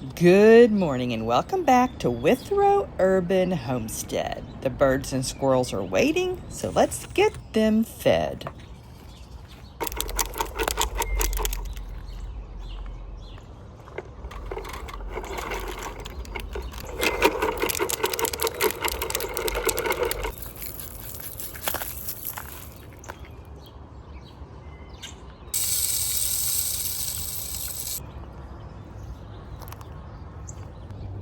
Good morning and welcome back to Withrow Urban Homestead. The birds and squirrels are waiting, so let's get them fed.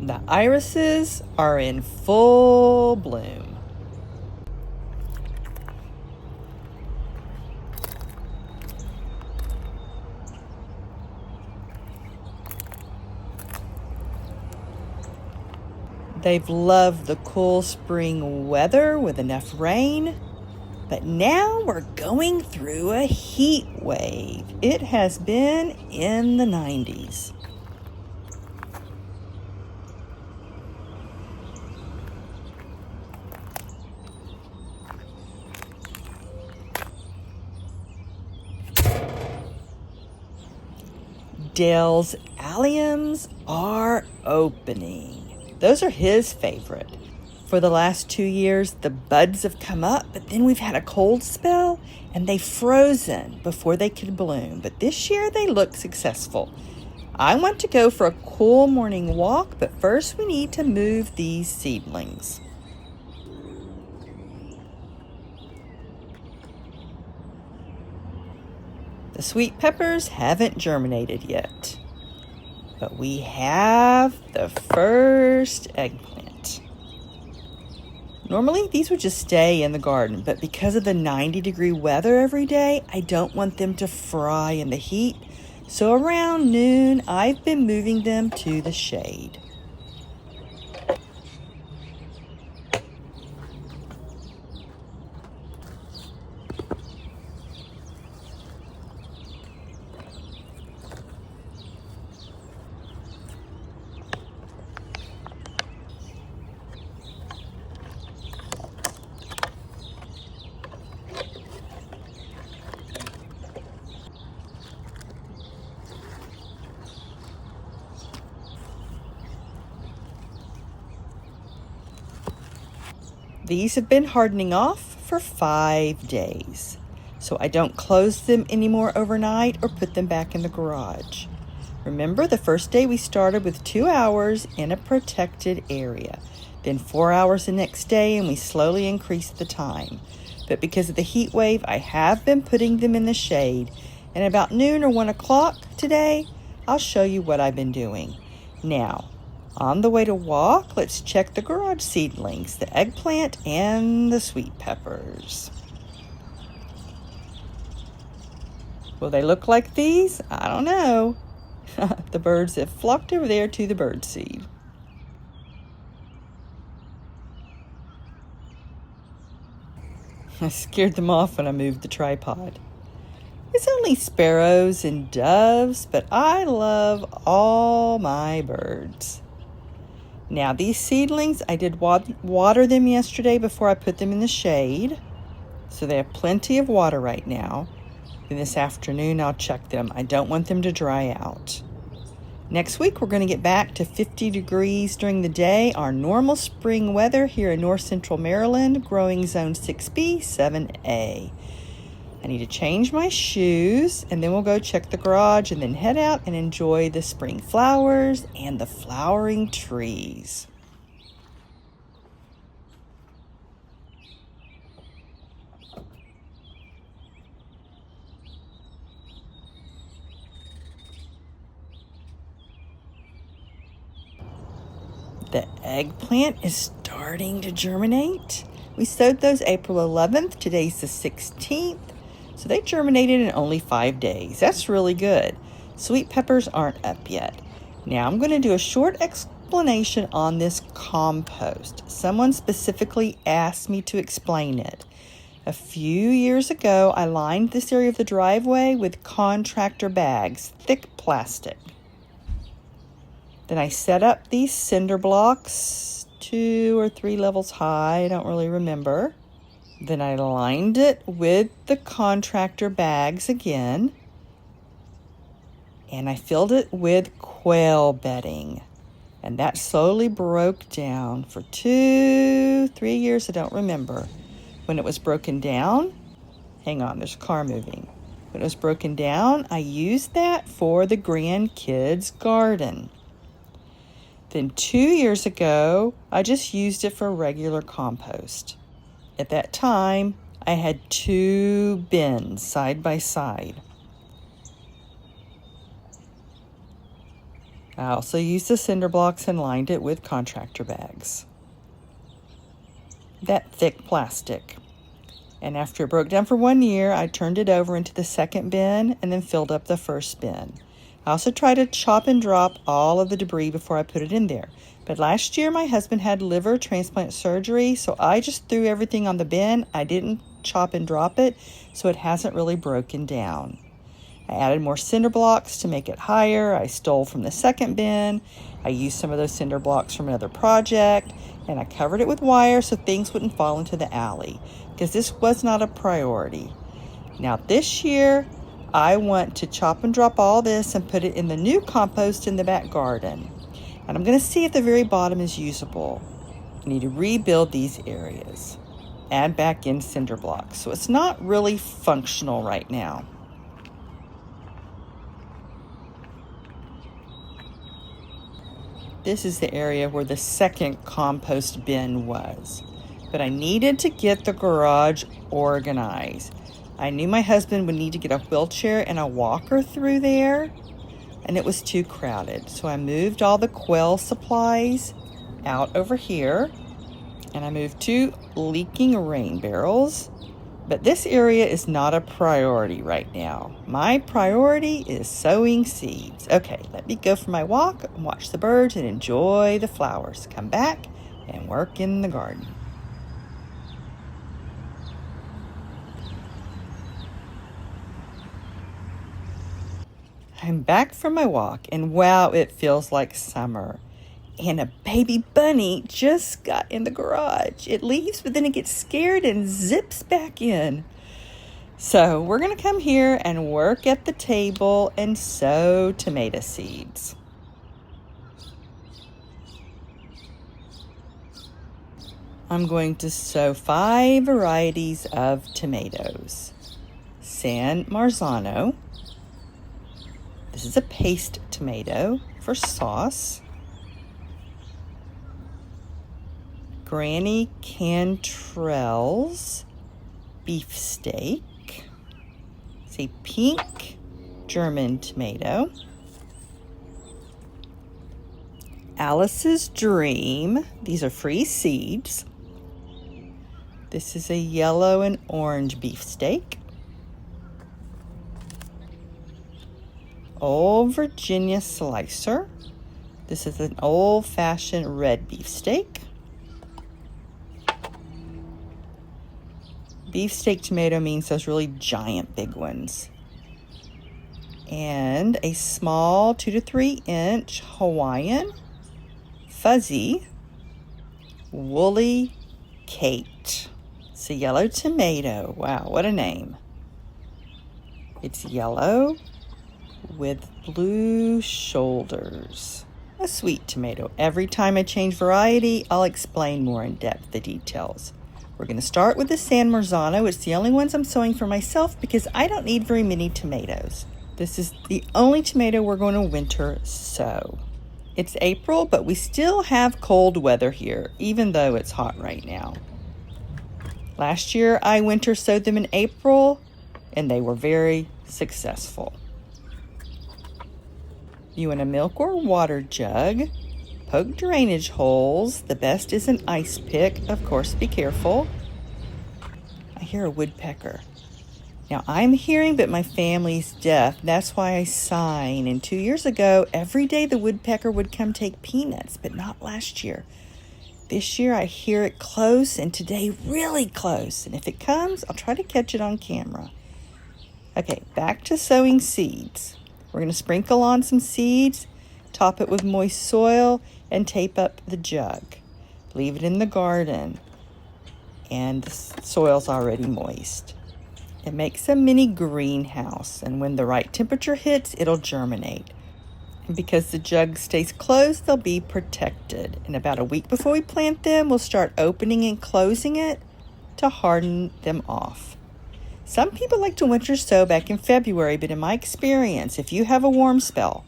The irises are in full bloom. They've loved the cool spring weather with enough rain, but now we're going through a heat wave. It has been in the 90s. Dale's alliums are opening. Those are his favorite. For the last 2 years, the buds have come up, but then we've had a cold spell and they've frozen before they could bloom. But this year they look successful. I want to go for a cool morning walk, but first we need to move these seedlings. The sweet peppers haven't germinated yet, but we have the first eggplant. Normally, these would just stay in the garden, but because of the 90-degree weather every day, I don't want them to fry in the heat. So around noon, I've been moving them to the shade. These have been hardening off for 5 days, so I don't close them anymore overnight or put them back in the garage. Remember, the first day we started with 2 hours in a protected area, then 4 hours the next day, and we slowly increased the time. But because of the heat wave, I have been putting them in the shade, and about noon or 1 o'clock today, I'll show you what I've been doing. Now, on the way to walk, let's check the garage seedlings, the eggplant and the sweet peppers. Will they look like these? I don't know. The birds have flocked over there to the bird seed. I scared them off when I moved the tripod. It's only sparrows and doves, but I love all my birds. Now, these seedlings, I did water them yesterday before I put them in the shade, so they have plenty of water right now. Then this afternoon, I'll check them. I don't want them to dry out. Next week, we're going to get back to 50 degrees during the day, our normal spring weather here in north central Maryland, growing zone 6B, 7A. I need to change my shoes, and then we'll go check the garage and then head out and enjoy the spring flowers and the flowering trees. The eggplant is starting to germinate. We sowed those April 11th. Today's the 16th. So they germinated in only 5 days. That's really good. Sweet peppers aren't up yet. Now I'm going to do a short explanation on this compost. Someone specifically asked me to explain it. A few years ago, I lined this area of the driveway with contractor bags, thick plastic. Then I set up these cinder blocks 2 or 3 levels high. I don't really remember. Then I lined it with the contractor bags again, and I filled it with quail bedding. And that slowly broke down for 2, 3 years, I don't remember. When it was broken down, hang on, there's a car moving. When it was broken down, I used that for the grandkids' garden. Then 2 years ago, I just used it for regular compost. At that time, I had 2 bins side by side. I also used the cinder blocks and lined it with contractor bags. That thick plastic. And after it broke down for 1 year, I turned it over into the second bin and then filled up the first bin. I also try to chop and drop all of the debris before I put it in there. But last year, my husband had liver transplant surgery, so I just threw everything on the bin. I didn't chop and drop it, so it hasn't really broken down. I added more cinder blocks to make it higher. I stole from the second bin. I used some of those cinder blocks from another project, and I covered it with wire so things wouldn't fall into the alley, because this was not a priority. Now this year, I want to chop and drop all this and put it in the new compost in the back garden. And I'm going to see if the very bottom is usable. I need to rebuild these areas. Add back in cinder blocks. So it's not really functional right now. This is the area where the second compost bin was. But I needed to get the garage organized. I knew my husband would need to get a wheelchair and a walker through there, and it was too crowded. So I moved all the quail supplies out over here, and I moved 2 leaking rain barrels. But this area is not a priority right now. My priority is sowing seeds. Okay, let me go for my walk and watch the birds and enjoy the flowers. Come back and work in the garden. I'm back from my walk, and wow, it feels like summer. And a baby bunny just got in the garage. It leaves, but then it gets scared and zips back in. So we're going to come here and work at the table and sow tomato seeds. I'm going to sow 5 varieties of tomatoes. San Marzano. This is a paste tomato for sauce. Granny Cantrell's beefsteak. It's a pink German tomato. Alice's Dream. These are free seeds. This is a yellow and orange beefsteak. Old Virginia Slicer. This is an old-fashioned red beefsteak. Beefsteak tomato means those really giant big ones. And a small 2 to 3 inch Hawaiian fuzzy woolly Kate. It's a yellow tomato. Wow, what a name. It's yellow with blue shoulders. A sweet tomato. Every time I change variety, I'll explain more in depth the details. We're going to start with the San Marzano. It's the only ones I'm sowing for myself because I don't need very many tomatoes. This is the only tomato we're going to winter sow. It's April, but we still have cold weather here, even though it's hot right now. Last year, I winter sowed them in April, and they were very successful. You want a milk or water jug. Poke drainage holes. The best is an ice pick. Of course, be careful. I hear a woodpecker. Now, I'm hearing, but my family's deaf. That's why I sign. And 2 years ago, every day the woodpecker would come take peanuts, but not last year. This year, I hear it close, and today, really close. And if it comes, I'll try to catch it on camera. Okay, back to sowing seeds. We're going to sprinkle on some seeds, top it with moist soil, and tape up the jug. Leave it in the garden, and the soil's already moist. It makes a mini greenhouse, and when the right temperature hits, it'll germinate. And because the jug stays closed, they'll be protected. And about a week before we plant them, we'll start opening and closing it to harden them off. Some people like to winter sow back in February, but in my experience, if you have a warm spell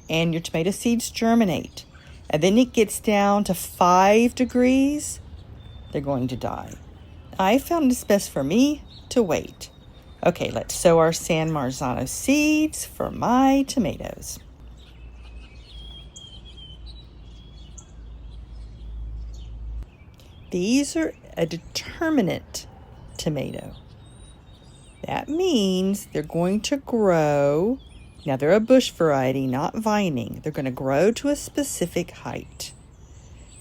and your tomato seeds germinate, and then it gets down to 5 degrees, they're going to die. I found it's best for me to wait. Okay, let's sow our San Marzano seeds for my tomatoes. These are a determinate tomato. That means they're going to grow. Now they're a bush variety, not vining. They're going to grow to a specific height.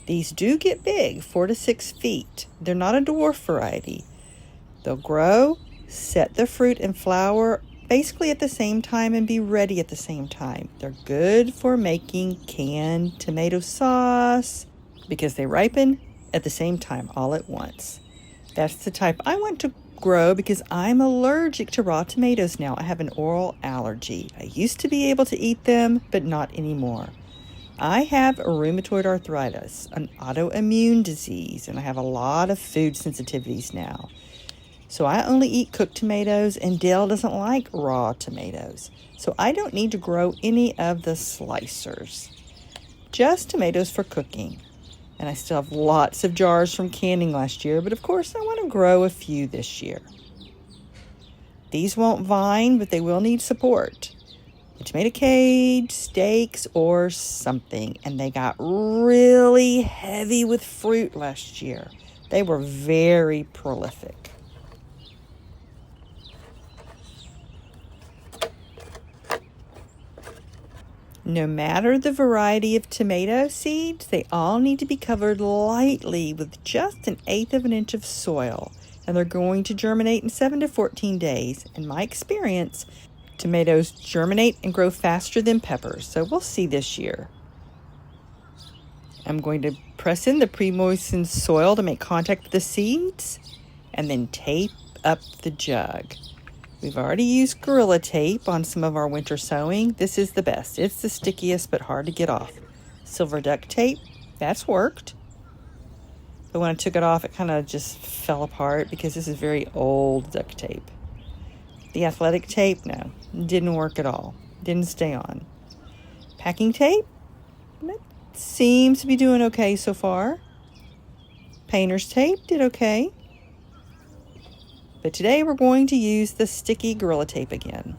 These do get big, 4 to 6 feet. They're not a dwarf variety. They'll grow, set the fruit and flower basically at the same time and be ready at the same time. They're good for making canned tomato sauce because they ripen at the same time all at once. That's the type I want to grow because I'm allergic to raw tomatoes now. I have an oral allergy. I used to be able to eat them, but not anymore. I have rheumatoid arthritis, an autoimmune disease, and I have a lot of food sensitivities now. So I only eat cooked tomatoes, and Dale doesn't like raw tomatoes. So I don't need to grow any of the slicers. Just tomatoes for cooking. And I still have lots of jars from canning last year, but of course I want to grow a few this year. These won't vine, but they will need support. A tomato cage, stakes, or something. And they got really heavy with fruit last year. They were very prolific. No matter the variety of tomato seeds, they all need to be covered lightly with just 1/8 of an inch of soil. And they're going to germinate in 7 to 14 days. In my experience, tomatoes germinate and grow faster than peppers, so we'll see this year. I'm going to press in the pre-moistened soil to make contact with the seeds and then tape up the jug. We've already used Gorilla Tape on some of our winter sowing. This is the best. It's the stickiest but hard to get off. Silver duct tape, that's worked. But when I took it off, it kind of just fell apart because this is very old duct tape. The athletic tape, no, didn't work at all. Didn't stay on. Packing tape, that seems to be doing okay so far. Painter's tape did okay. But today we're going to use the sticky Gorilla Tape again.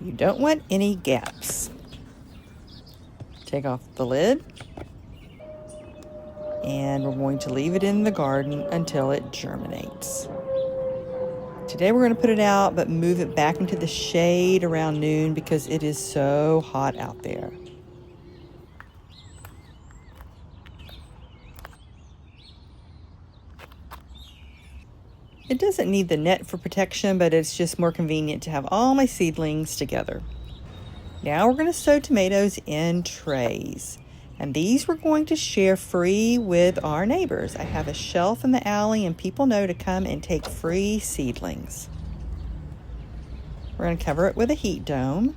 You don't want any gaps. Take off the lid. And we're going to leave it in the garden until it germinates. Today we're going to put it out, but move it back into the shade around noon because it is so hot out there. It doesn't need the net for protection, but it's just more convenient to have all my seedlings together. Now we're going to sow tomatoes in trays. And these we're going to share free with our neighbors. I have a shelf in the alley and people know to come and take free seedlings. We're going to cover it with a heat dome.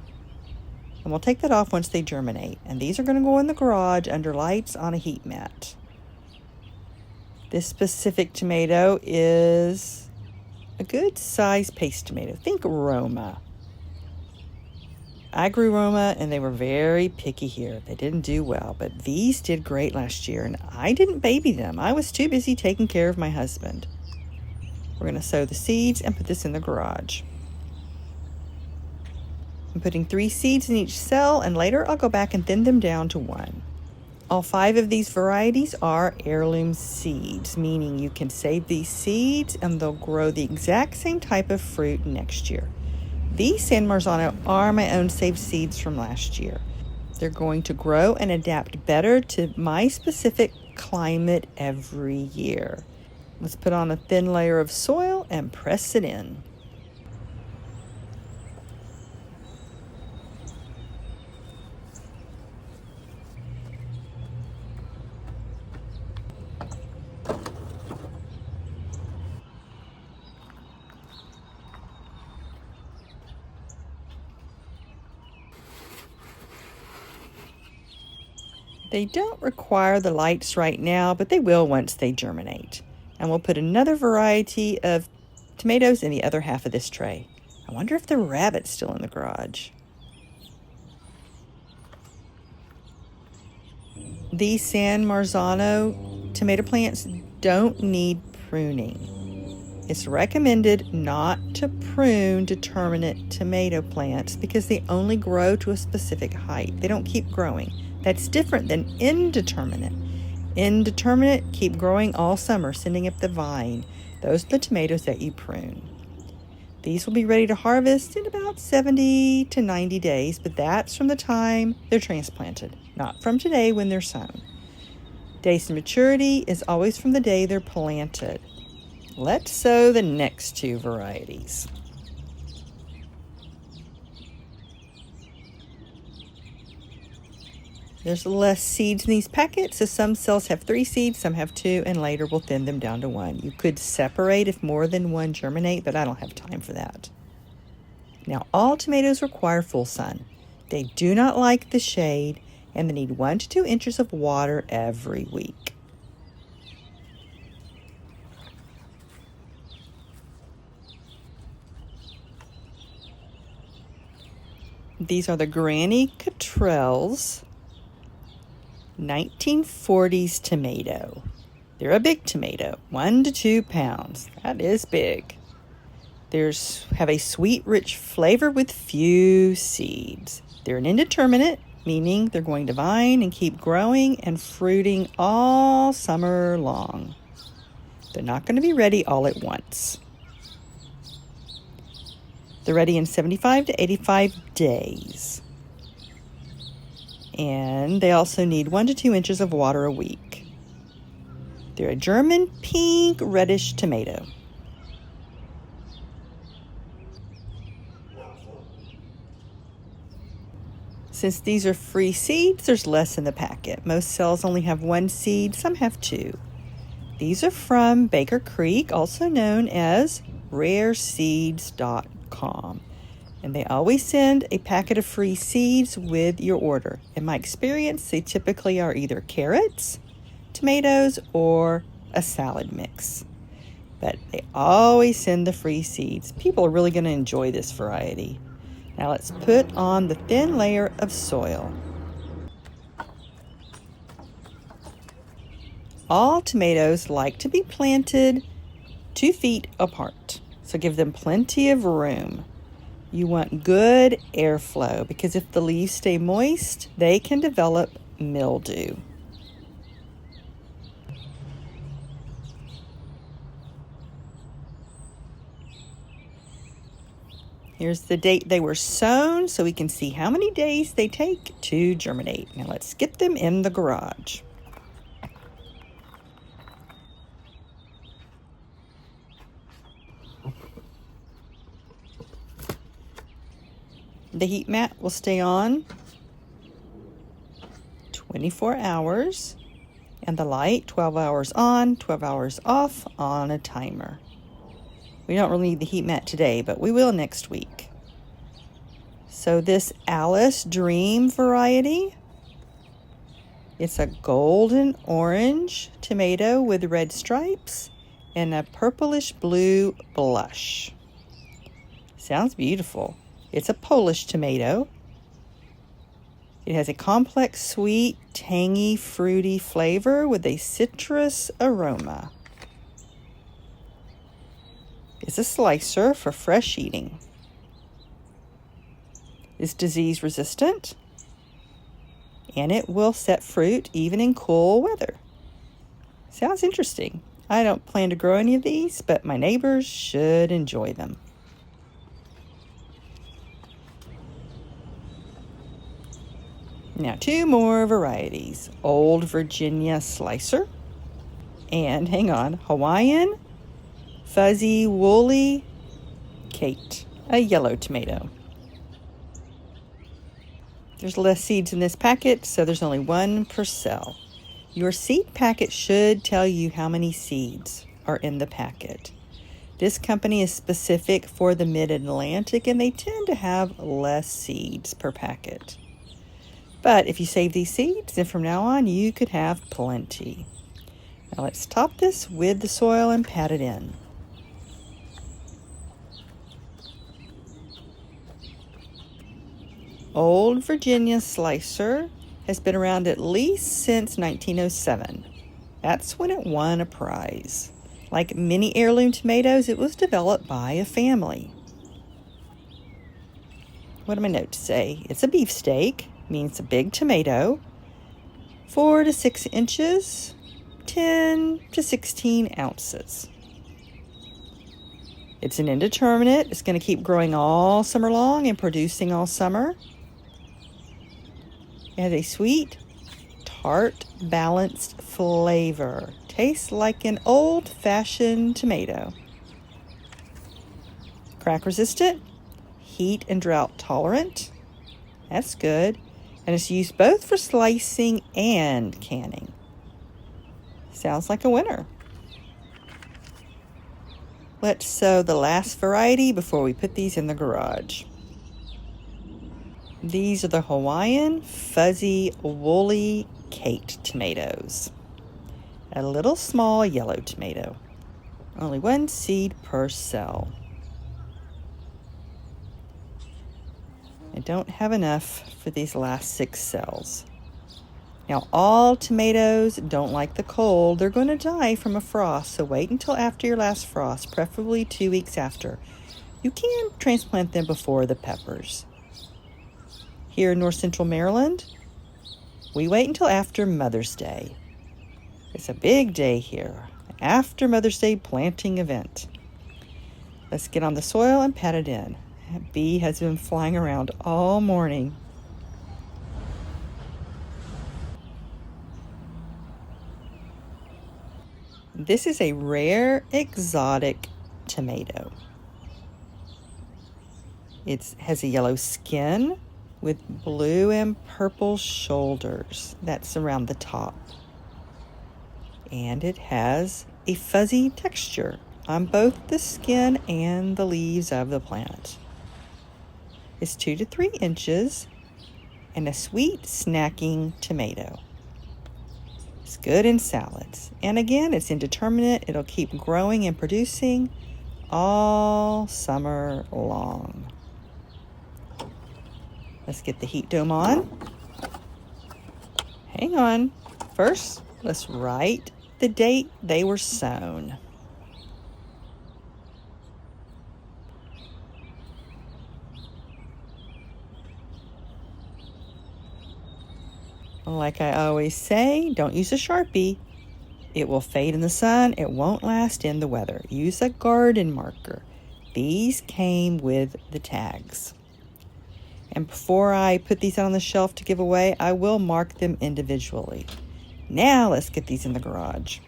And we'll take that off once they germinate. And these are going to go in the garage under lights on a heat mat. This specific tomato is a good size paste tomato. Think Roma. I grew Roma and they were very picky here. They didn't do well, but these did great last year and I didn't baby them. I was too busy taking care of my husband. We're going to sow the seeds and put this in the garage. I'm putting 3 seeds in each cell and later I'll go back and thin them down to 1. All 5 of these varieties are heirloom seeds, meaning you can save these seeds and they'll grow the exact same type of fruit next year. These San Marzano are my own saved seeds from last year. They're going to grow and adapt better to my specific climate every year. Let's put on a thin layer of soil and press it in. They don't require the lights right now, but they will once they germinate. And we'll put another variety of tomatoes in the other half of this tray. I wonder if the rabbit's still in the garage. These San Marzano tomato plants don't need pruning. It's recommended not to prune determinate tomato plants because they only grow to a specific height. They don't keep growing. That's different than indeterminate. Indeterminate keep growing all summer, sending up the vine. Those are the tomatoes that you prune. These will be ready to harvest in about 70 to 90 days, but that's from the time they're transplanted, not from today when they're sown. Days to maturity is always from the day they're planted. Let's sow the next two varieties. There's less seeds in these packets, so some cells have 3 seeds, some have 2, and later we'll thin them down to 1. You could separate if more than one germinate, but I don't have time for that. Now, all tomatoes require full sun. They do not like the shade, and they need 1 to 2 inches of water every week. These are the Granny Cottrell's 1940s tomato. They're a big tomato, 1 to 2 pounds. That is big. Have a sweet, rich flavor with few seeds. They're an indeterminate, meaning they're going to vine and keep growing and fruiting all summer long. They're not going to be ready all at once. They're ready in 75 to 85 days. And they also need 1 to 2 inches of water a week. They're a German pink reddish tomato. Since these are free seeds, there's less in the packet. Most cells only have 1 seed, some have 2. These are from Baker Creek, also known as rareseeds.com. And they always send a packet of free seeds with your order. In my experience, they typically are either carrots, tomatoes, or a salad mix. But they always send the free seeds. People are really going to enjoy this variety. Now let's put on the thin layer of soil. All tomatoes like to be planted 2 feet apart, so give them plenty of room. You want good airflow because if the leaves stay moist, they can develop mildew. Here's the date they were sown so we can see how many days they take to germinate. Now let's get them in the garage. The heat mat will stay on 24 hours and the light 12 hours on, 12 hours off on a timer. We don't really need the heat mat today, but we will next week. So this Alice Dream variety, it's a golden orange tomato with red stripes and a purplish blue blush. Sounds beautiful. It's a Polish tomato. It has a complex, sweet, tangy, fruity flavor with a citrus aroma. It's a slicer for fresh eating. It's disease resistant, and it will set fruit even in cool weather. Sounds interesting. I don't plan to grow any of these, but my neighbors should enjoy them. Now 2 more varieties. Old Virginia Slicer and, hang on, Hawaiian Fuzzy Woolly Kate, a yellow tomato. There's less seeds in this packet, so there's only 1 per cell. Your seed packet should tell you how many seeds are in the packet. This company is specific for the Mid-Atlantic, and they tend to have less seeds per packet. But if you save these seeds, then from now on you could have plenty. Now let's top this with the soil and pat it in. Old Virginia Slicer has been around at least since 1907. That's when it won a prize. Like many heirloom tomatoes, it was developed by a family. What do my notes say? It's a beefsteak, means a big tomato, 4 to 6 inches, 10 to 16 ounces. It's an indeterminate. It's going to keep growing all summer long and producing all summer. It has a sweet, tart, balanced flavor. Tastes like an old-fashioned tomato. Crack resistant, heat and drought tolerant. That's good. And it's used both for slicing and canning. Sounds like a winner. Let's sow the last variety before we put these in the garage. These are the Hawaiian Fuzzy Woolly Kate tomatoes. A little small yellow tomato. Only 1 seed per cell. I don't have enough for these last 6 cells. Now, all tomatoes don't like the cold. They're going to die from a frost, so wait until after your last frost, preferably 2 weeks after. You can transplant them before the peppers. Here in North Central Maryland, we wait until after Mother's Day. It's a big day here, after Mother's Day planting event. Let's get on the soil and pat it in. That bee has been flying around all morning. This is a rare exotic tomato. It has a yellow skin with blue and purple shoulders. That's around the top. And it has a fuzzy texture on both the skin and the leaves of the plant. It's 2 to 3 inches and a sweet snacking tomato. It's good in salads. And again, it's indeterminate. It'll keep growing and producing all summer long. Let's get the heat dome on. Hang on. First, let's write the date they were sown. Like I always say, don't use a Sharpie. It will fade in the sun. It won't last in the weather. Use a garden marker. These came with the tags. And before I put these out on the shelf to give away, I will mark them individually. Now let's get these in the garage.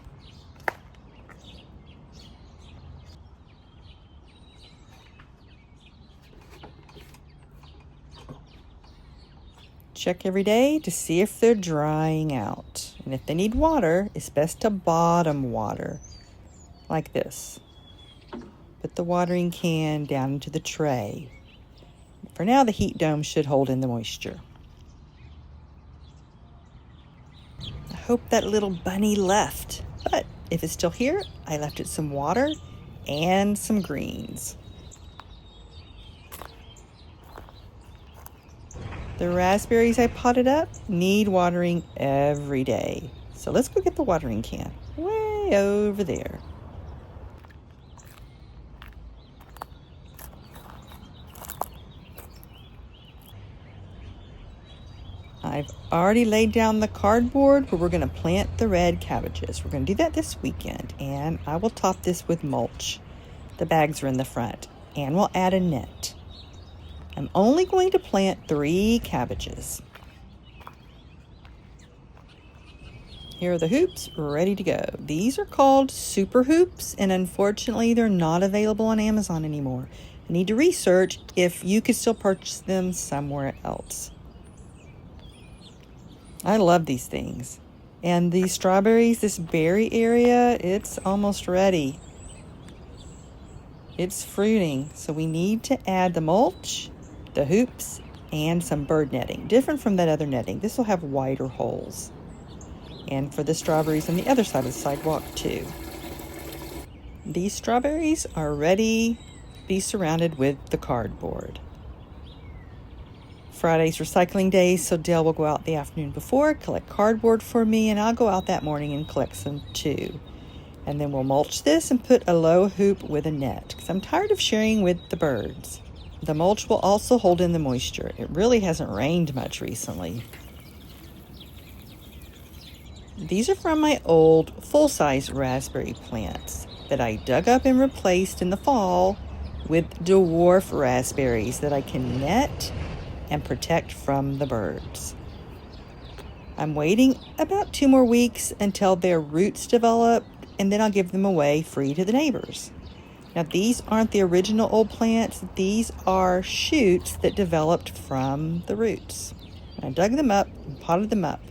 Check every day to see if they're drying out. And if they need water, it's best to bottom water, like this. Put the watering can down into the tray. For now, the heat dome should hold in the moisture. I hope that little bunny left, but if it's still here, I left it some water and some greens. The raspberries I potted up need watering every day. So let's go get the watering can way over there. I've already laid down the cardboard where we're going to plant the red cabbages. We're going to do that this weekend, and I will top this with mulch. The bags are in the front, and we'll add a net. I'm only going to plant 3 cabbages. Here are the hoops ready to go. These are called super hoops, and unfortunately they're not available on Amazon anymore. I need to research if you could still purchase them somewhere else. I love these things. And these strawberries, this berry area, it's almost ready. It's fruiting, so we need to add the mulch, the hoops, and some bird netting, different from that other netting. This will have wider holes. And for the strawberries on the other side of the sidewalk too. These strawberries are ready to be surrounded with the cardboard. Friday's recycling day, so Dale will go out the afternoon before, collect cardboard for me, and I'll go out that morning and collect some too. And then we'll mulch this and put a low hoop with a net, because I'm tired of sharing with the birds. The mulch will also hold in the moisture. It really hasn't rained much recently. These are from my old full-size raspberry plants that I dug up and replaced in the fall with dwarf raspberries that I can net and protect from the birds. I'm waiting about 2 more weeks until their roots develop, and then I'll give them away free to the neighbors. Now, these aren't the original old plants. These are shoots that developed from the roots. I dug them up and potted them up.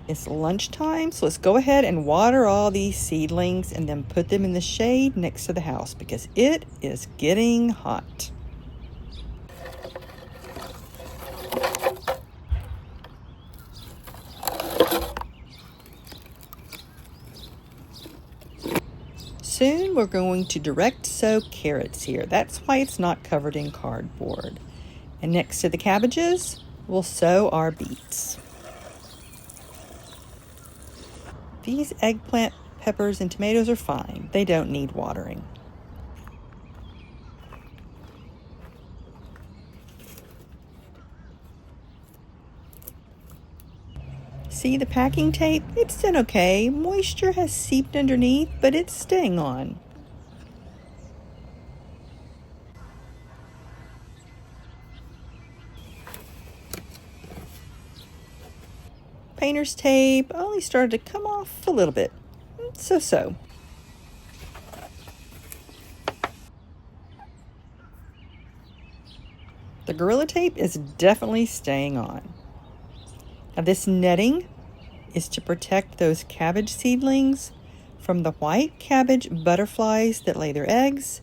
It's lunchtime, so let's go ahead and water all these seedlings and then put them in the shade next to the house because it is getting hot. Soon we're going to direct sow carrots here. That's why it's not covered in cardboard. And next to the cabbages, we'll sow our beets. These eggplant, peppers, and tomatoes are fine. They don't need watering. See the packing tape? It's done okay. Moisture has seeped underneath, but it's staying on. Painter's tape only started to come off a little bit. So. The Gorilla Tape is definitely staying on. Now this netting is to protect those cabbage seedlings from the white cabbage butterflies that lay their eggs,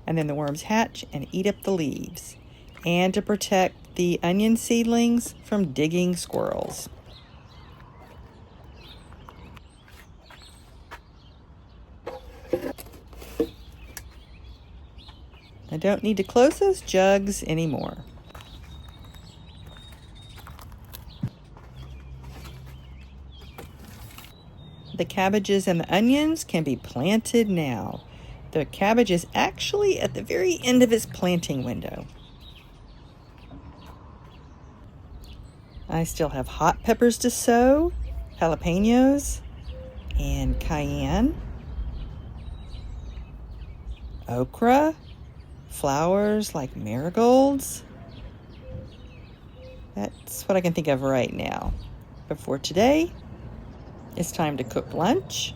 and then the worms hatch and eat up the leaves, and to protect the onion seedlings from digging squirrels. I don't need to close those jugs anymore. The cabbages and the onions can be planted now. The cabbage is actually at the very end of its planting window. I still have hot peppers to sow, jalapenos, and cayenne, okra, flowers like marigolds. That's what I can think of right now. But for today, it's time to cook lunch,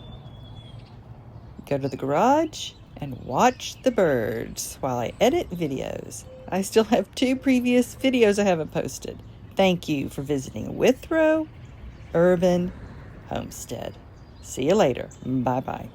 go to the garage, and watch the birds while I edit videos. I still have 2 previous videos I haven't posted. Thank you for visiting Withrow Urban Homestead. See you later. Bye-bye.